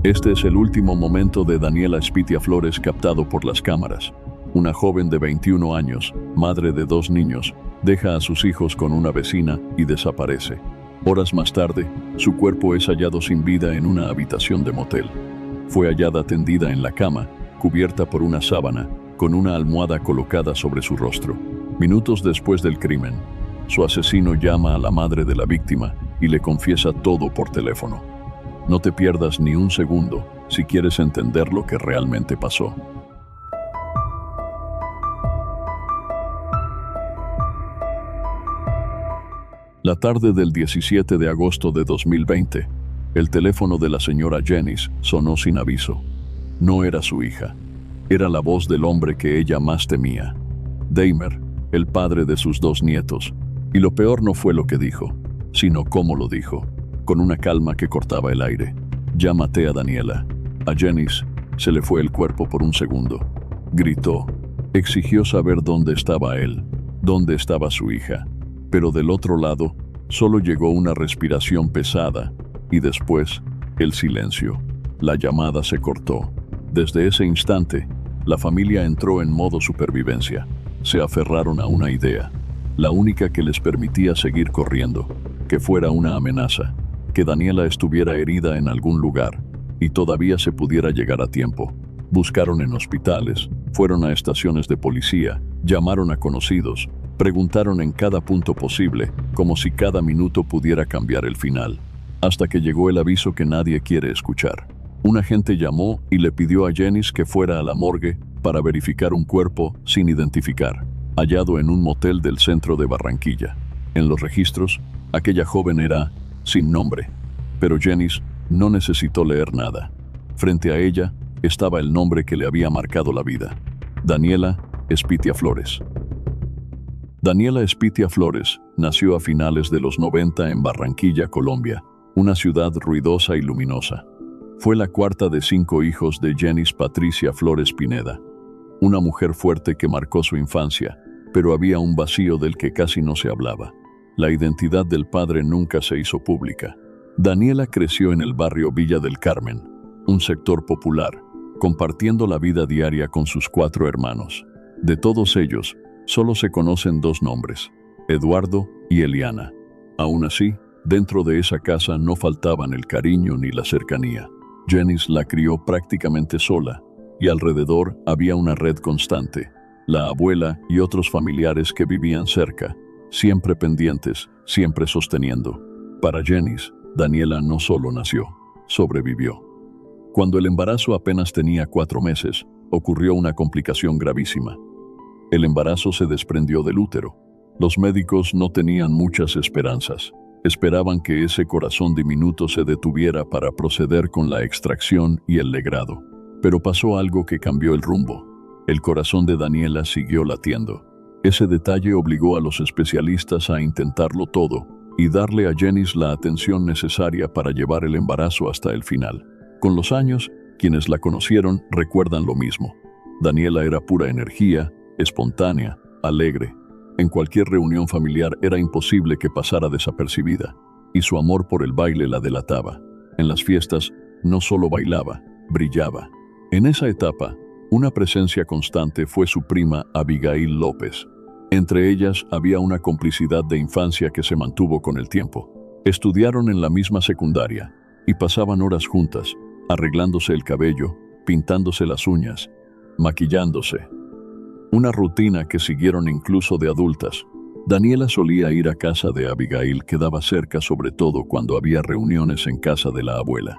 Este es el último momento de Daniela Spitia Flores captado por las cámaras. Una joven de 21 años, madre de 2 niños, deja a sus hijos con una vecina y desaparece. Horas más tarde, su cuerpo es hallado sin vida en una habitación de motel. Fue hallada tendida en la cama, cubierta por una sábana, con una almohada colocada sobre su rostro. Minutos después del crimen, su asesino llama a la madre de la víctima y le confiesa todo por teléfono. No te pierdas ni un segundo si quieres entender lo que realmente pasó. La tarde del 17 de agosto de 2020, el teléfono de la señora Jennings sonó sin aviso. No era su hija. Era la voz del hombre que ella más temía. Dahmer, el padre de sus 2 nietos. Y lo peor no fue lo que dijo, sino cómo lo dijo, con una calma que cortaba el aire. Ya maté a Daniela. A Jennings se le fue el cuerpo por un segundo. Gritó. Exigió saber dónde estaba él, dónde estaba su hija. Pero del otro lado, solo llegó una respiración pesada y después, el silencio. La llamada se cortó. Desde ese instante, la familia entró en modo supervivencia. Se aferraron a una idea, la única que les permitía seguir corriendo, que fuera una amenaza, que Daniela estuviera herida en algún lugar y todavía se pudiera llegar a tiempo. Buscaron en hospitales, fueron a estaciones de policía, llamaron a conocidos, preguntaron en cada punto posible, como si cada minuto pudiera cambiar el final, hasta que llegó el aviso que nadie quiere escuchar. Un agente llamó y le pidió a Jennings que fuera a la morgue para verificar un cuerpo sin identificar, hallado en un motel del centro de Barranquilla. En los registros, aquella joven era sin nombre, pero Jennings no necesitó leer nada. Frente a ella estaba el nombre que le había marcado la vida: Daniela Spitia Flores. Daniela Spitia Flores nació a finales de los 90 en Barranquilla, Colombia, una ciudad ruidosa y luminosa. Fue la cuarta de 5 hijos de Jennings Patricia Flores Pineda, una mujer fuerte que marcó su infancia, pero había un vacío del que casi no se hablaba. La identidad del padre nunca se hizo pública. Daniela creció en el barrio Villa del Carmen, un sector popular, compartiendo la vida diaria con sus 4 hermanos. De todos ellos, solo se conocen 2 nombres, Eduardo y Eliana. Aún así, dentro de esa casa no faltaban el cariño ni la cercanía. Jennings la crió prácticamente sola, y alrededor había una red constante, la abuela y otros familiares que vivían cerca, siempre pendientes, siempre sosteniendo. Para Jennings, Daniela no solo nació, sobrevivió. Cuando el embarazo apenas tenía 4 meses, ocurrió una complicación gravísima. El embarazo se desprendió del útero. Los médicos no tenían muchas esperanzas. Esperaban que ese corazón diminuto se detuviera para proceder con la extracción y el legrado. Pero pasó algo que cambió el rumbo. El corazón de Daniela siguió latiendo. Ese detalle obligó a los especialistas a intentarlo todo y darle a Jennings la atención necesaria para llevar el embarazo hasta el final. Con los años, quienes la conocieron recuerdan lo mismo. Daniela era pura energía, espontánea, alegre. En cualquier reunión familiar era imposible que pasara desapercibida, y su amor por el baile la delataba. En las fiestas no solo bailaba, brillaba. En esa etapa, una presencia constante fue su prima Abigail López. Entre ellas había una complicidad de infancia que se mantuvo con el tiempo. Estudiaron en la misma secundaria y pasaban horas juntas, arreglándose el cabello, pintándose las uñas, maquillándose. Una rutina que siguieron incluso de adultas. Daniela solía ir a casa de Abigail, que quedaba cerca, sobre todo cuando había reuniones en casa de la abuela.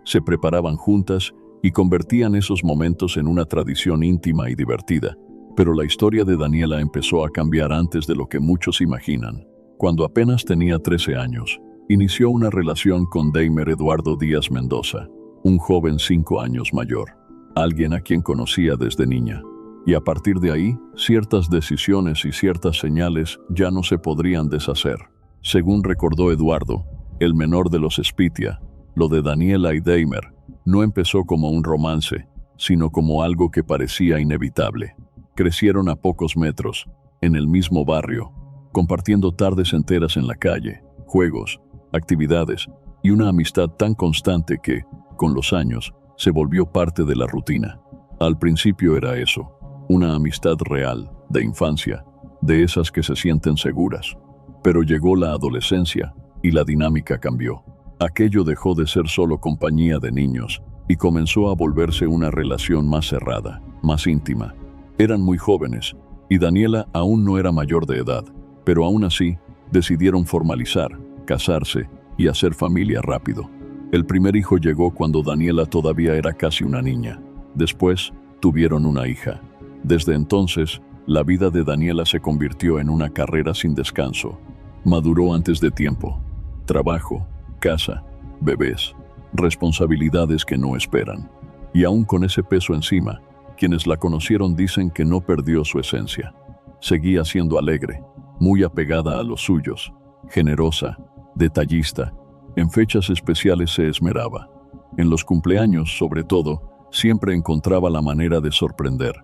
Se preparaban juntas y convertían esos momentos en una tradición íntima y divertida. Pero la historia de Daniela empezó a cambiar antes de lo que muchos imaginan. Cuando apenas tenía 13 años, inició una relación con Dahmer Eduardo Díaz Mendoza, un joven 5 años mayor, alguien a quien conocía desde niña. Y a partir de ahí, ciertas decisiones y ciertas señales ya no se podrían deshacer. Según recordó Eduardo, el menor de los Spitia, lo de Daniela y Dahmer no empezó como un romance, sino como algo que parecía inevitable. Crecieron a pocos metros, en el mismo barrio, compartiendo tardes enteras en la calle, juegos, actividades y una amistad tan constante que, con los años, se volvió parte de la rutina. Al principio era eso, una amistad real, de infancia, de esas que se sienten seguras. Pero llegó la adolescencia y la dinámica cambió. Aquello dejó de ser solo compañía de niños y comenzó a volverse una relación más cerrada, más íntima. Eran muy jóvenes y Daniela aún no era mayor de edad, pero aún así decidieron formalizar, casarse y hacer familia rápido. El primer hijo llegó cuando Daniela todavía era casi una niña. Después tuvieron una hija. Desde entonces, la vida de Daniela se convirtió en una carrera sin descanso. Maduró antes de tiempo. Trabajo, casa, bebés, responsabilidades que no esperan. Y aún con ese peso encima, quienes la conocieron dicen que no perdió su esencia. Seguía siendo alegre, muy apegada a los suyos, generosa, detallista. En fechas especiales se esmeraba. En los cumpleaños, sobre todo, siempre encontraba la manera de sorprender.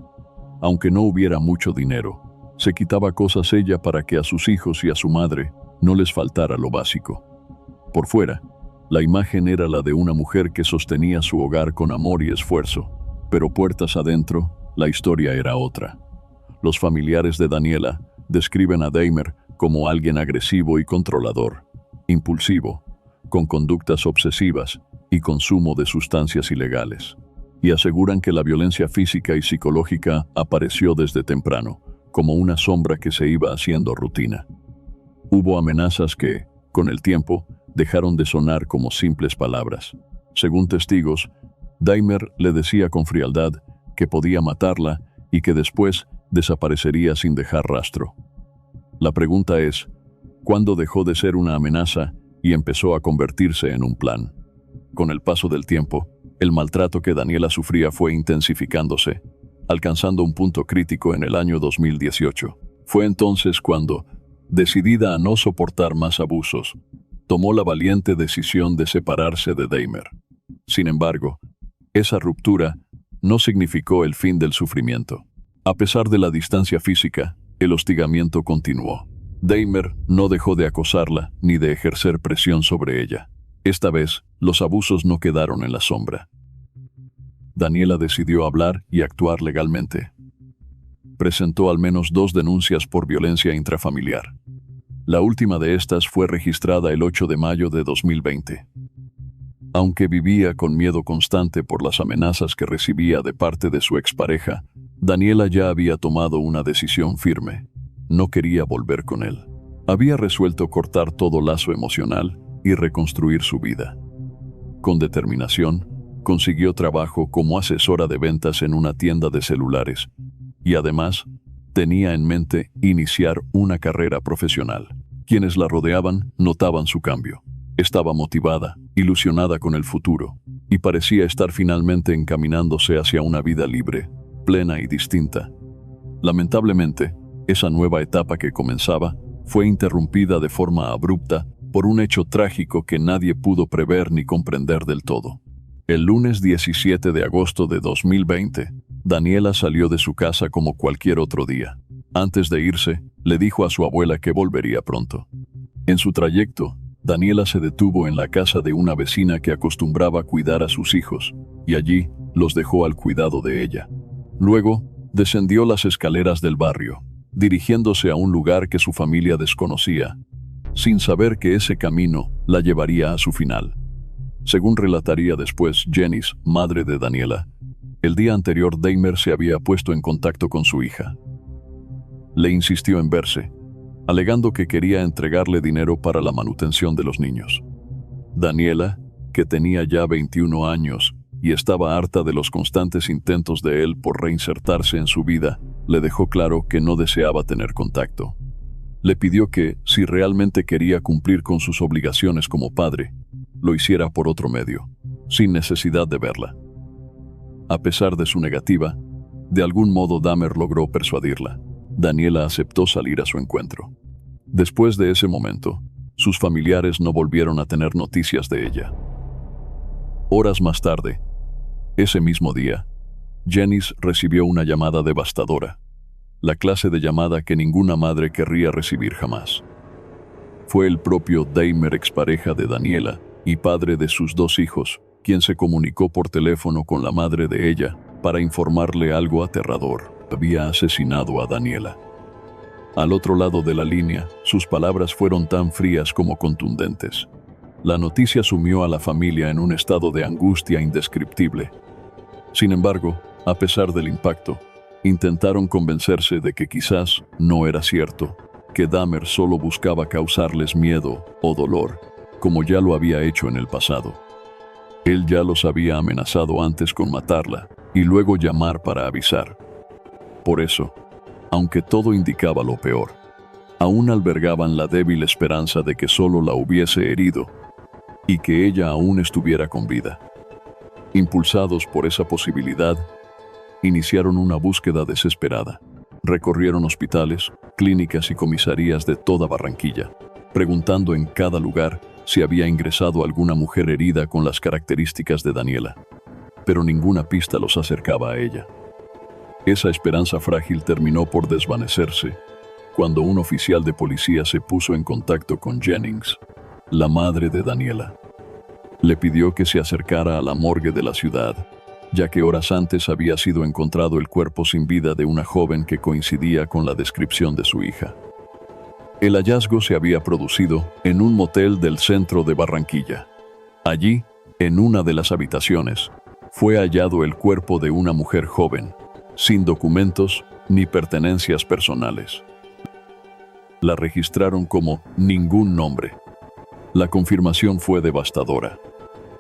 Aunque no hubiera mucho dinero, se quitaba cosas ella para que a sus hijos y a su madre no les faltara lo básico. Por fuera, la imagen era la de una mujer que sostenía su hogar con amor y esfuerzo, pero puertas adentro, la historia era otra. Los familiares de Daniela describen a Dahmer como alguien agresivo y controlador, impulsivo, con conductas obsesivas y consumo de sustancias ilegales. Y aseguran que la violencia física y psicológica apareció desde temprano, como una sombra que se iba haciendo rutina. Hubo amenazas que, con el tiempo, dejaron de sonar como simples palabras. Según testigos, Dahmer le decía con frialdad que podía matarla y que después desaparecería sin dejar rastro. La pregunta es, ¿cuándo dejó de ser una amenaza y empezó a convertirse en un plan? Con el paso del tiempo, el maltrato que Daniela sufría fue intensificándose, alcanzando un punto crítico en el año 2018. Fue entonces cuando, decidida a no soportar más abusos, tomó la valiente decisión de separarse de Dahmer. Sin embargo, esa ruptura no significó el fin del sufrimiento. A pesar de la distancia física, el hostigamiento continuó. Dahmer no dejó de acosarla ni de ejercer presión sobre ella. Esta vez, los abusos no quedaron en la sombra. Daniela decidió hablar y actuar legalmente. Presentó al menos 2 denuncias por violencia intrafamiliar. La última de estas fue registrada el 8 de mayo de 2020. Aunque vivía con miedo constante por las amenazas que recibía de parte de su expareja, Daniela ya había tomado una decisión firme. No quería volver con él. Había resuelto cortar todo lazo emocional y reconstruir su vida. Con determinación, consiguió trabajo como asesora de ventas en una tienda de celulares y además tenía en mente iniciar una carrera profesional. Quienes la rodeaban notaban su cambio. Estaba motivada, ilusionada con el futuro y parecía estar finalmente encaminándose hacia una vida libre, plena y distinta. Lamentablemente, esa nueva etapa que comenzaba fue interrumpida de forma abrupta por un hecho trágico que nadie pudo prever ni comprender del todo. El lunes 17 de agosto de 2020, Daniela salió de su casa como cualquier otro día. Antes de irse, le dijo a su abuela que volvería pronto. En su trayecto, Daniela se detuvo en la casa de una vecina que acostumbraba a cuidar a sus hijos, y allí los dejó al cuidado de ella. Luego, descendió las escaleras del barrio, dirigiéndose a un lugar que su familia desconocía, sin saber que ese camino la llevaría a su final. Según relataría después Janice, madre de Daniela, el día anterior Dahmer se había puesto en contacto con su hija. Le insistió en verse, alegando que quería entregarle dinero para la manutención de los niños. Daniela, que tenía ya 21 años y estaba harta de los constantes intentos de él por reinsertarse en su vida, le dejó claro que no deseaba tener contacto. Le pidió que, si realmente quería cumplir con sus obligaciones como padre, lo hiciera por otro medio, sin necesidad de verla. A pesar de su negativa, de algún modo Dahmer logró persuadirla. Daniela aceptó salir a su encuentro. Después de ese momento, sus familiares no volvieron a tener noticias de ella. Horas más tarde, ese mismo día, Janice recibió una llamada devastadora, la clase de llamada que ninguna madre querría recibir jamás. Fue el propio Dahmer, expareja de Daniela y padre de sus 2 hijos, quien se comunicó por teléfono con la madre de ella para informarle algo aterrador. Había asesinado a Daniela. Al otro lado de la línea, sus palabras fueron tan frías como contundentes. La noticia sumió a la familia en un estado de angustia indescriptible. Sin embargo, a pesar del impacto, intentaron convencerse de que quizás no era cierto, que Dahmer solo buscaba causarles miedo o dolor, como ya lo había hecho en el pasado. Él ya los había amenazado antes con matarla y luego llamar para avisar. Por eso, aunque todo indicaba lo peor, aún albergaban la débil esperanza de que solo la hubiese herido y que ella aún estuviera con vida. Impulsados por esa posibilidad, iniciaron una búsqueda desesperada. Recorrieron hospitales, clínicas y comisarías de toda Barranquilla, preguntando en cada lugar si había ingresado alguna mujer herida con las características de Daniela, pero ninguna pista los acercaba a ella. Esa esperanza frágil terminó por desvanecerse cuando un oficial de policía se puso en contacto con Jennings, la madre de Daniela. Le pidió que se acercara a la morgue de la ciudad, ya que horas antes había sido encontrado el cuerpo sin vida de una joven que coincidía con la descripción de su hija. El hallazgo se había producido en un motel del centro de Barranquilla. Allí, en una de las habitaciones, fue hallado el cuerpo de una mujer joven, sin documentos ni pertenencias personales. La registraron como ningún nombre. La confirmación fue devastadora.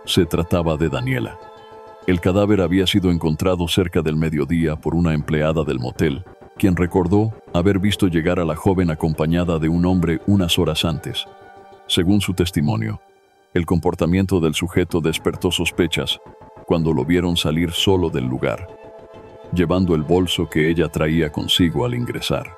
Se trataba de Daniela. El cadáver había sido encontrado cerca del mediodía por una empleada del motel, quien recordó haber visto llegar a la joven acompañada de un hombre unas horas antes. Según su testimonio, el comportamiento del sujeto despertó sospechas cuando lo vieron salir solo del lugar, llevando el bolso que ella traía consigo al ingresar.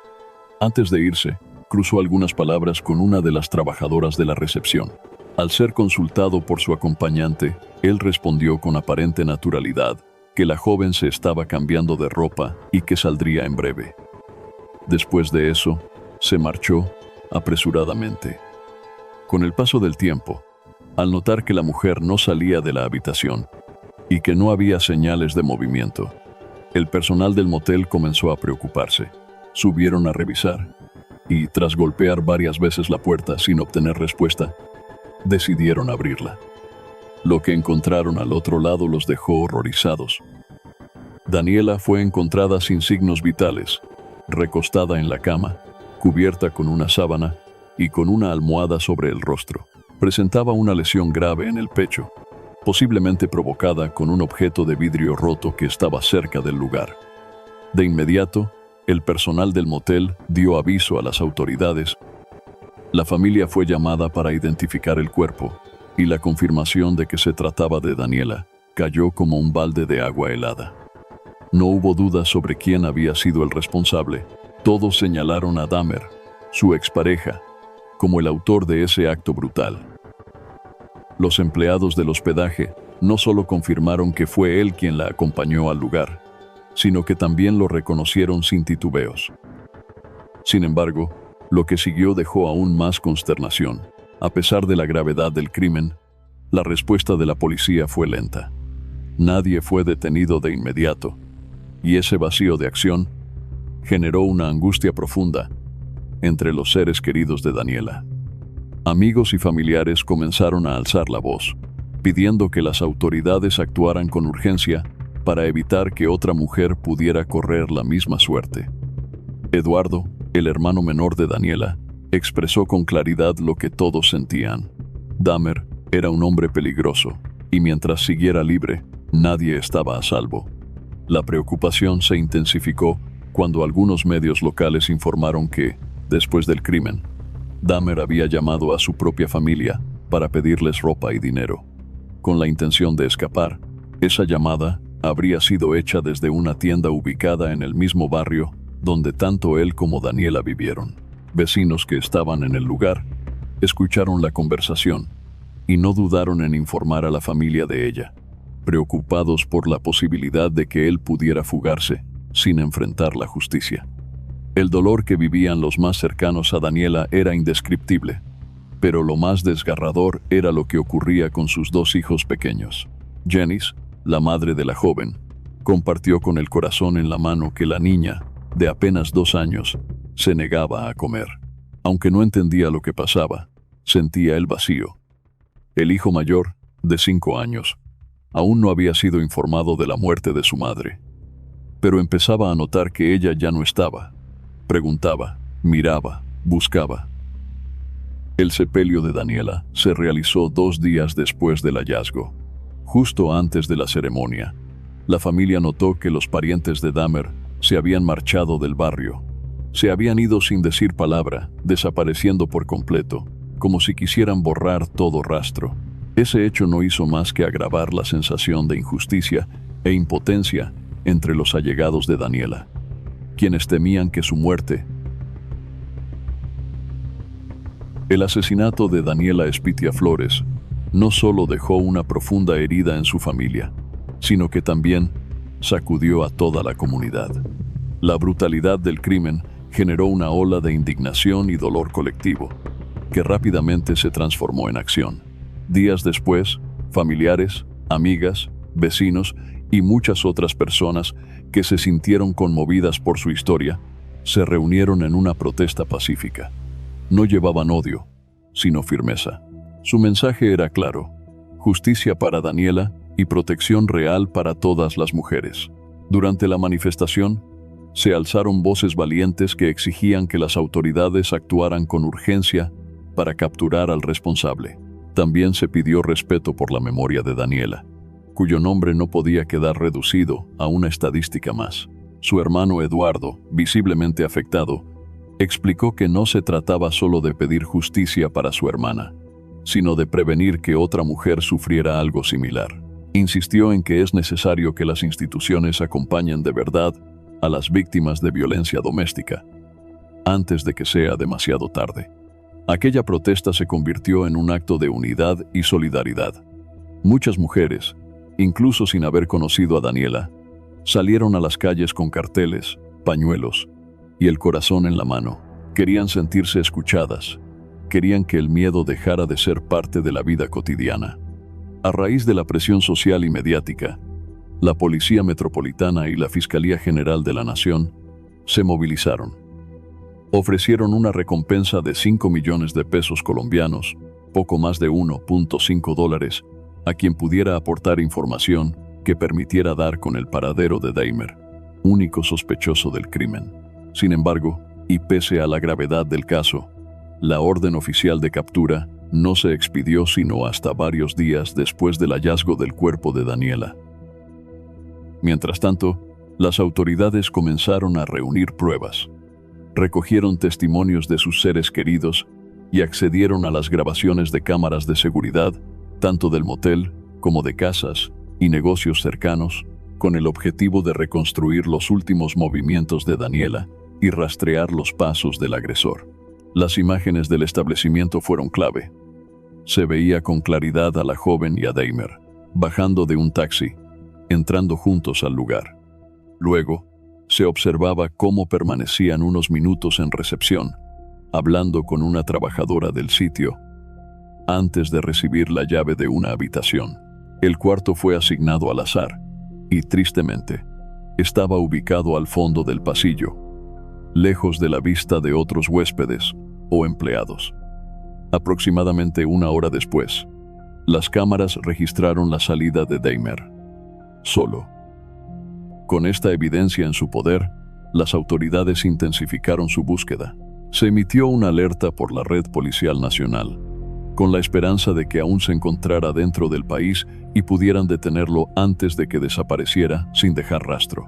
Antes de irse, cruzó algunas palabras con una de las trabajadoras de la recepción. Al ser consultado por su acompañante, él respondió con aparente naturalidad que la joven se estaba cambiando de ropa y que saldría en breve. Después de eso, se marchó apresuradamente. Con el paso del tiempo, al notar que la mujer no salía de la habitación y que no había señales de movimiento, el personal del motel comenzó a preocuparse. Subieron a revisar y, tras golpear varias veces la puerta sin obtener respuesta, decidieron abrirla. Lo que encontraron al otro lado los dejó horrorizados. Daniela fue encontrada sin signos vitales, recostada en la cama, cubierta con una sábana y con una almohada sobre el rostro. Presentaba una lesión grave en el pecho, posiblemente provocada con un objeto de vidrio roto que estaba cerca del lugar. De inmediato, el personal del motel dio aviso a las autoridades. La familia fue llamada para identificar el cuerpo, y la confirmación de que se trataba de Daniela cayó como un balde de agua helada. No hubo duda sobre quién había sido el responsable. Todos señalaron a Dahmer, su expareja, como el autor de ese acto brutal. Los empleados del hospedaje no solo confirmaron que fue él quien la acompañó al lugar, sino que también lo reconocieron sin titubeos. Sin embargo, lo que siguió dejó aún más consternación. A pesar de la gravedad del crimen, la respuesta de la policía fue lenta. Nadie fue detenido de inmediato, y ese vacío de acción generó una angustia profunda entre los seres queridos de Daniela. Amigos y familiares comenzaron a alzar la voz, pidiendo que las autoridades actuaran con urgencia para evitar que otra mujer pudiera correr la misma suerte. Eduardo, el hermano menor de Daniela, expresó con claridad lo que todos sentían. Dahmer era un hombre peligroso, y mientras siguiera libre, nadie estaba a salvo. La preocupación se intensificó cuando algunos medios locales informaron que, después del crimen, Dahmer había llamado a su propia familia para pedirles ropa y dinero. Con la intención de escapar, esa llamada habría sido hecha desde una tienda ubicada en el mismo barrio donde tanto él como Daniela vivieron. Vecinos que estaban en el lugar escucharon la conversación y no dudaron en informar a la familia de ella, preocupados por la posibilidad de que él pudiera fugarse sin enfrentar la justicia. El dolor que vivían los más cercanos a Daniela era indescriptible, pero lo más desgarrador era lo que ocurría con sus dos hijos pequeños. Janice, la madre de la joven, compartió con el corazón en la mano que la niña, de apenas 2 años, se negaba a comer. Aunque no entendía lo que pasaba, sentía el vacío. El hijo mayor, de 5 años, aún no había sido informado de la muerte de su madre, pero empezaba a notar que ella ya no estaba. Preguntaba, miraba, buscaba. El sepelio de Daniela se realizó 2 días después del hallazgo. Justo antes de la ceremonia, la familia notó que los parientes de Dahmer se habían marchado del barrio. Se habían ido sin decir palabra, desapareciendo por completo, como si quisieran borrar todo rastro. Ese hecho no hizo más que agravar la sensación de injusticia e impotencia entre los allegados de Daniela, quienes temían que su muerte. El asesinato de Daniela Espitia Flores no solo dejó una profunda herida en su familia, sino que también sacudió a toda la comunidad. La brutalidad del crimen generó una ola de indignación y dolor colectivo, que rápidamente se transformó en acción. Días después, familiares, amigas, vecinos y muchas otras personas que se sintieron conmovidas por su historia, se reunieron en una protesta pacífica. No llevaban odio, sino firmeza. Su mensaje era claro: justicia para Daniela y protección real para todas las mujeres. Durante la manifestación, se alzaron voces valientes que exigían que las autoridades actuaran con urgencia para capturar al responsable. También se pidió respeto por la memoria de Daniela, cuyo nombre no podía quedar reducido a una estadística más. Su hermano Eduardo, visiblemente afectado, explicó que no se trataba solo de pedir justicia para su hermana, sino de prevenir que otra mujer sufriera algo similar. Insistió en que es necesario que las instituciones acompañen de verdad a las víctimas de violencia doméstica, antes de que sea demasiado tarde. Aquella protesta se convirtió en un acto de unidad y solidaridad. Muchas mujeres, incluso sin haber conocido a Daniela, salieron a las calles con carteles, pañuelos y el corazón en la mano. Querían sentirse escuchadas, querían que el miedo dejara de ser parte de la vida cotidiana. A raíz de la presión social y mediática, la Policía Metropolitana y la Fiscalía General de la Nación se movilizaron. Ofrecieron una recompensa de 5 millones de pesos colombianos, poco más de $1.5, a quien pudiera aportar información que permitiera dar con el paradero de Dahmer, único sospechoso del crimen. Sin embargo, y pese a la gravedad del caso, la orden oficial de captura no se expidió sino hasta varios días después del hallazgo del cuerpo de Daniela. Mientras tanto, las autoridades comenzaron a reunir pruebas. Recogieron testimonios de sus seres queridos y accedieron a las grabaciones de cámaras de seguridad, tanto del motel como de casas y negocios cercanos, con el objetivo de reconstruir los últimos movimientos de Daniela y rastrear los pasos del agresor. Las imágenes del establecimiento fueron clave. Se veía con claridad a la joven y a Dahmer, bajando de un taxi, entrando juntos al lugar. Luego, se observaba cómo permanecían unos minutos en recepción, hablando con una trabajadora del sitio, antes de recibir la llave de una habitación. El cuarto fue asignado al azar, y tristemente, estaba ubicado al fondo del pasillo, lejos de la vista de otros huéspedes o empleados. Aproximadamente 1 hora después, las cámaras registraron la salida de Dahmer, solo. Con esta evidencia en su poder, las autoridades intensificaron su búsqueda. Se emitió una alerta por la Red Policial Nacional, con la esperanza de que aún se encontrara dentro del país y pudieran detenerlo antes de que desapareciera sin dejar rastro.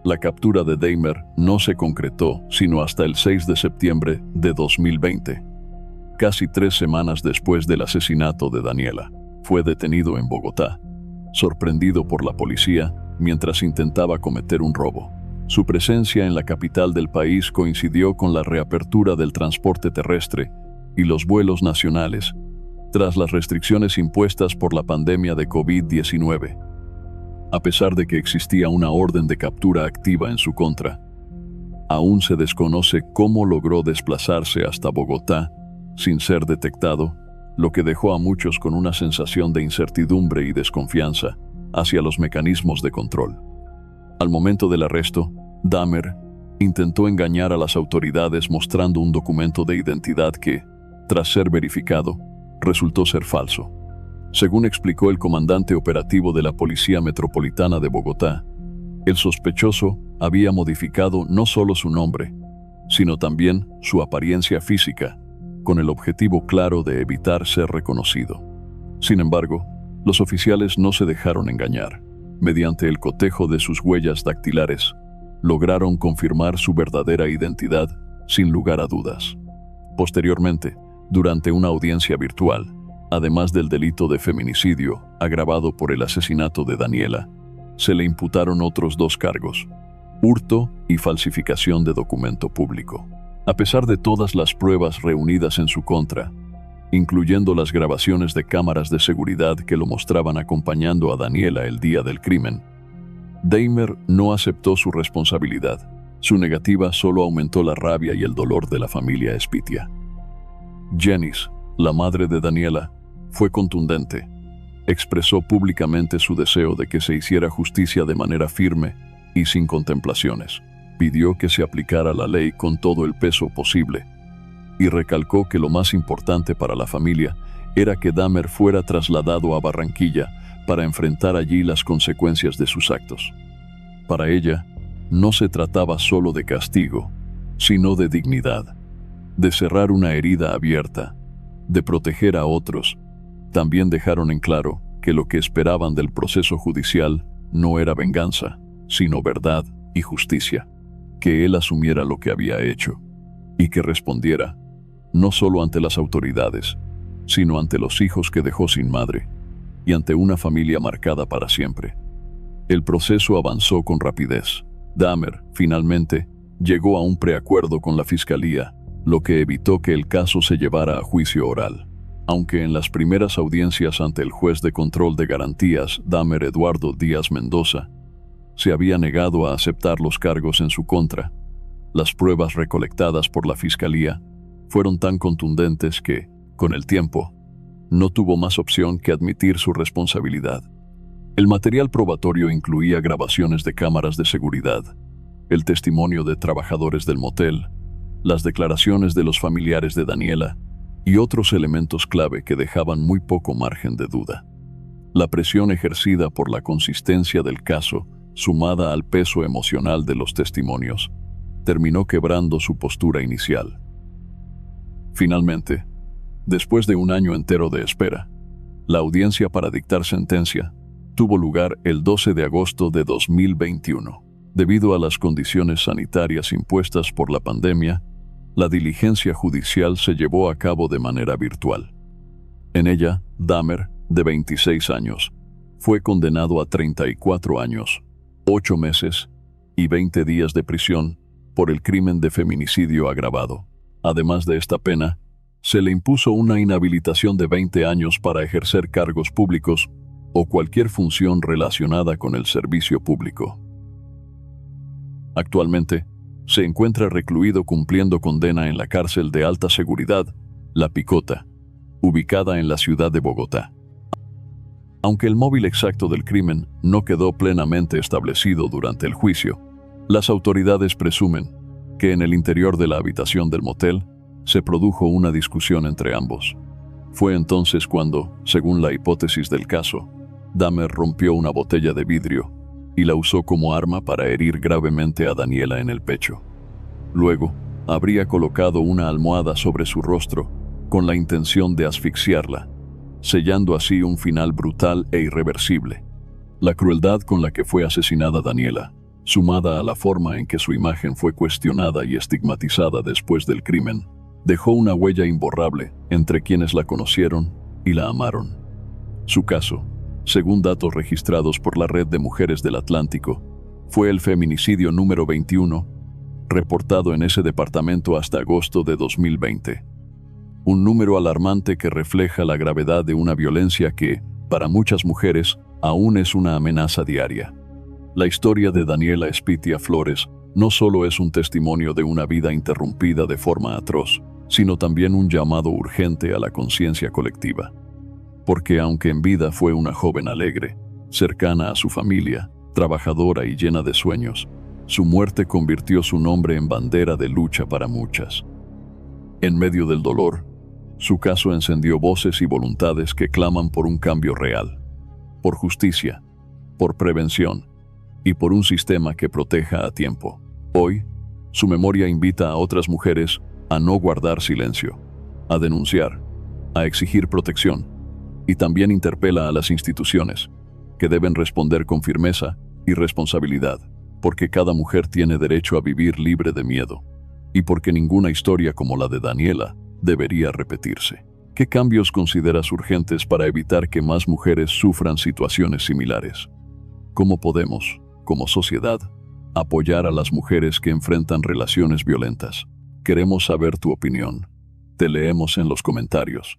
La captura de Dahmer no se concretó sino hasta el 6 de septiembre de 2020. Casi 3 semanas después del asesinato de Daniela, fue detenido en Bogotá, sorprendido por la policía mientras intentaba cometer un robo. Su presencia en la capital del país coincidió con la reapertura del transporte terrestre y los vuelos nacionales, tras las restricciones impuestas por la pandemia de COVID-19. A pesar de que existía una orden de captura activa en su contra, aún se desconoce cómo logró desplazarse hasta Bogotá sin ser detectado lo que dejó a muchos con una sensación de incertidumbre y desconfianza hacia los mecanismos de control. Al momento del arresto, Dahmer intentó engañar a las autoridades mostrando un documento de identidad que, tras ser verificado, resultó ser falso. Según explicó el comandante operativo de la Policía Metropolitana de Bogotá, el sospechoso había modificado no solo su nombre, sino también su apariencia física, con el objetivo claro de evitar ser reconocido. Sin embargo, los oficiales no se dejaron engañar. Mediante el cotejo de sus huellas dactilares, lograron confirmar su verdadera identidad sin lugar a dudas. Posteriormente, durante una audiencia virtual, además del delito de feminicidio agravado por el asesinato de Daniela, se le imputaron otros 2 cargos: hurto y falsificación de documento público. A pesar de todas las pruebas reunidas en su contra, incluyendo las grabaciones de cámaras de seguridad que lo mostraban acompañando a Daniela el día del crimen, Dahmer no aceptó su responsabilidad. Su negativa solo aumentó la rabia y el dolor de la familia Espitia. Janice, la madre de Daniela, fue contundente. Expresó públicamente su deseo de que se hiciera justicia de manera firme y sin contemplaciones. Pidió que se aplicara la ley con todo el peso posible y recalcó que lo más importante para la familia era que Dahmer fuera trasladado a Barranquilla para enfrentar allí las consecuencias de sus actos. Para ella, no se trataba solo de castigo, sino de dignidad, de cerrar una herida abierta, de proteger a otros. También dejaron en claro que lo que esperaban del proceso judicial no era venganza, sino verdad y justicia, que él asumiera lo que había hecho y que respondiera, no solo ante las autoridades, sino ante los hijos que dejó sin madre y ante una familia marcada para siempre. El proceso avanzó con rapidez. Dahmer, finalmente, llegó a un preacuerdo con la fiscalía, lo que evitó que el caso se llevara a juicio oral. Aunque en las primeras audiencias ante el juez de control de garantías, Dahmer Eduardo Díaz Mendoza, se había negado a aceptar los cargos en su contra, las pruebas recolectadas por la fiscalía fueron tan contundentes que, con el tiempo, no tuvo más opción que admitir su responsabilidad. El material probatorio incluía grabaciones de cámaras de seguridad, el testimonio de trabajadores del motel, las declaraciones de los familiares de Daniela y otros elementos clave que dejaban muy poco margen de duda. La presión ejercida por la consistencia del caso, sumada al peso emocional de los testimonios, terminó quebrando su postura inicial. Finalmente, después de un año entero de espera, la audiencia para dictar sentencia tuvo lugar el 12 de agosto de 2021. Debido a las condiciones sanitarias impuestas por la pandemia, la diligencia judicial se llevó a cabo de manera virtual. En ella, Dahmer, de 26 años, fue condenado a 34 años, 8 meses y 20 días de prisión por el crimen de feminicidio agravado. Además de esta pena, se le impuso una inhabilitación de 20 años para ejercer cargos públicos o cualquier función relacionada con el servicio público. Actualmente, se encuentra recluido cumpliendo condena en la cárcel de alta seguridad, La Picota, ubicada en la ciudad de Bogotá. Aunque el móvil exacto del crimen no quedó plenamente establecido durante el juicio, las autoridades presumen que en el interior de la habitación del motel se produjo una discusión entre ambos. Fue entonces cuando, según la hipótesis del caso, Dahmer rompió una botella de vidrio y la usó como arma para herir gravemente a Daniela en el pecho. Luego, habría colocado una almohada sobre su rostro con la intención de asfixiarla, sellando así un final brutal e irreversible. La crueldad con la que fue asesinada Daniela, sumada a la forma en que su imagen fue cuestionada y estigmatizada después del crimen, dejó una huella imborrable entre quienes la conocieron y la amaron. Su caso, según datos registrados por la Red de Mujeres del Atlántico, fue el feminicidio número 21, reportado en ese departamento hasta agosto de 2020. Un número alarmante que refleja la gravedad de una violencia que, para muchas mujeres, aún es una amenaza diaria. La historia de Daniela Espitia Flores no solo es un testimonio de una vida interrumpida de forma atroz, sino también un llamado urgente a la conciencia colectiva. Porque aunque en vida fue una joven alegre, cercana a su familia, trabajadora y llena de sueños, su muerte convirtió su nombre en bandera de lucha para muchas. En medio del dolor, su caso encendió voces y voluntades que claman por un cambio real, por justicia, por prevención y por un sistema que proteja a tiempo. Hoy, su memoria invita a otras mujeres a no guardar silencio, a denunciar, a exigir protección, y también interpela a las instituciones, que deben responder con firmeza y responsabilidad, porque cada mujer tiene derecho a vivir libre de miedo, y porque ninguna historia como la de Daniela debería repetirse. ¿Qué cambios consideras urgentes para evitar que más mujeres sufran situaciones similares? ¿Cómo podemos, como sociedad, apoyar a las mujeres que enfrentan relaciones violentas? Queremos saber tu opinión. Te leemos en los comentarios.